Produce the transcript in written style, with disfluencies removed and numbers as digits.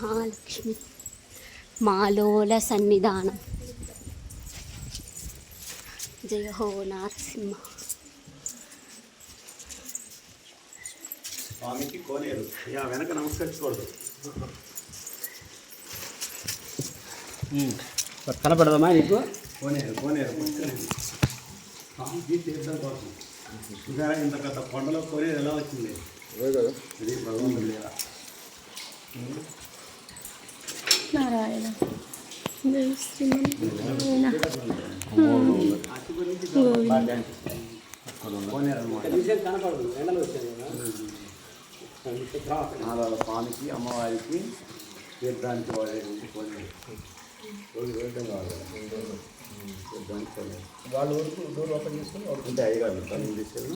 మహాలక్ష్మి మాలోల సన్నిధానం. జయ హో నరసింహ. స్వామికి కోనేరు వెనక నమస్కరించకూడదు. కనపడదమ్మా నీకు కోనేరు స్వామికి తీర్థం కోసం. చూసారా ఇంత పెద్ద కొండలో కోనేరు ఎలా వచ్చింది? ఇది భగవంతుడు లేదా? నారాయణ కనపడదు ఎండలు వచ్చాయి. స్వామికి అమ్మవారికి తీర్థానికి వాడేటువంటి కోనేరు. వాళ్ళు వరకు డోర్ ఓపెన్ చేసుకుని అంటే అయ్యగారు తీసుకెళ్ళి